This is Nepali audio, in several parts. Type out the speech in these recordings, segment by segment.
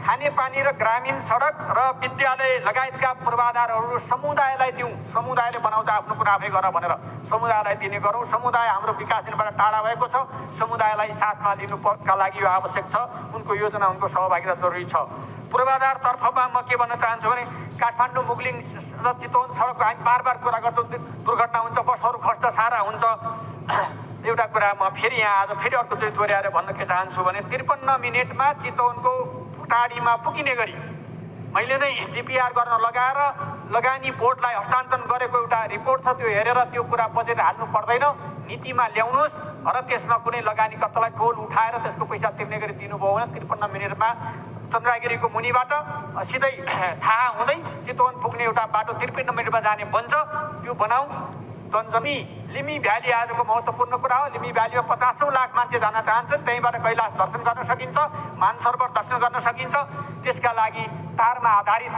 खानेपानी र ग्रामीण सडक र विद्यालय लगायतका पूर्वाधारहरू समुदायलाई दिउँ। समुदायले बनाउँछ आफ्नो कुरा आफै गर भनेर समुदायलाई दिने गरौँ। समुदाय हाम्रो विकास दिनबाट टाढा भएको छ। समुदायलाई साथमा लिनुका लागि यो आवश्यक छ। उनको योजना, उनको सहभागिता जरुरी छ। पूर्वाधार तर्फमा म के भन्न चाहन्छु भने काठमाडौँ मुगलिङ र चितवन सडकको हामी बार कुरा गर्छौँ, दुर्घटना हुन्छ, बसहरू खस्छ, सारा हुन्छ। एउटा कुरा म फेरि यहाँ आज फेरि अर्कोचोटि दोहोऱ्याएर भन्न के चाहन्छु भने 53 मिनेटमा चितवनको टाढीमा पुगिने गरी मैले नै डिपिआर गर्न लगाएर लगानी बोर्डलाई हस्तान्तरण गरेको एउटा रिपोर्ट छ। त्यो हेरेर त्यो कुरा बजेट हाल्नु पर्दैन, नीतिमा ल्याउनुहोस् र त्यसमा कुनै लगानीकर्तालाई टोल उठाएर त्यसको पैसा तिर्ने गरी दिनुभयो भने 53 मिनेटमा चन्द्रगिरीको मुनिबाट सिधै थाहा हुँदै चितवन पुग्ने एउटा बाटो 53 मिनेटमा जाने बन्छ। त्यो बनाऊ। तन्जमी लिमी भ्याली आजको महत्त्वपूर्ण कुरा हो। लिमी भ्यालीमा 50औं लाख मान्छे जान चाहन्छन्। त्यहीँबाट कैलाश दर्शन गर्न सकिन्छ, मानसरोवर दर्शन गर्न सकिन्छ। त्यसका लागि तारमा आधारित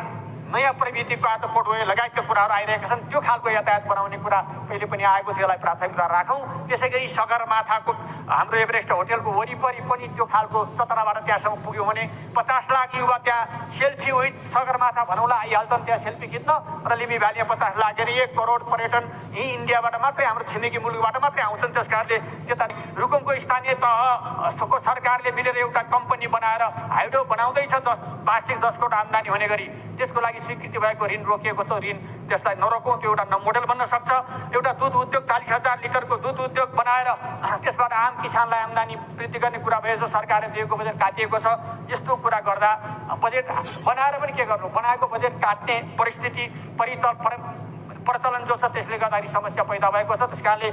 नयाँ प्रविधिको आज पोर्टवे लगायतका कुराहरू आइरहेका छन्। त्यो खालको यातायात बनाउने कुरा पहिले पनि आएको थियो, यसलाई प्राथमिकता राखौँ। त्यसै गरी सगरमाथाको हाम्रो एभरेस्ट होटेलको वरिपरि पनि त्यो खालको चतराबाट त्यहाँसम्म पुग्यो भने 50 लाख युवा त्यहाँ सेल्फी विथ सगरमाथा भनौँला आइहाल्छन् त्यहाँ सेल्फी खिच्न। र लिमी भ्यालीमा 50 लाख 1 करोड पर्यटन यही इन्डियाबाट मात्रै, हाम्रो छिमेकी मुलुकबाट मात्रै आउँछन्। त्यस कारणले त्यता रुकुमको स्थानीय तहको सरकारले मिलेर एउटा कम्पनी बनाएर हाइड्रो बनाउँदैछ, वार्षिक 10 करोड आम्दानी हुने गरी। त्यसको लागि स्वीकृति भएको ऋण रोकिएको छ। ऋण त्यसलाई नरोकौँ, त्यो एउटा मोडेल बन्न सक्छ। एउटा दुध उद्योग 40,000 लिटरको दुध उद्योग बनाएर त्यसबाट आम किसानलाई आम्दानी वृद्धि गर्ने कुरा भएछ। सरकारले दिएको बजेट काटिएको छ। यस्तो कुरा गर्दा बजेट बनाएर पनि के गर्नु, बनाएको बजेट काट्ने परिस्थिति प्रचलन जो छ त्यसले गर्दाखेरि समस्या पैदा भएको छ। त्यस कारणले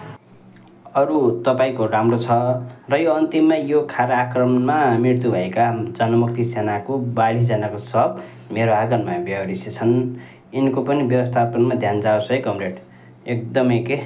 अरू तपाईँको राम्रो छ। र यो अन्तिममा यो खार आक्रमणमा मृत्यु भएका जनमुक्ति सेनाको 42 जनाको शव मेरो आँगनमा बेहोरेछन्। यिनको पनि व्यवस्थापनमा ध्यान जाओस् है कमरेड। एकदमै के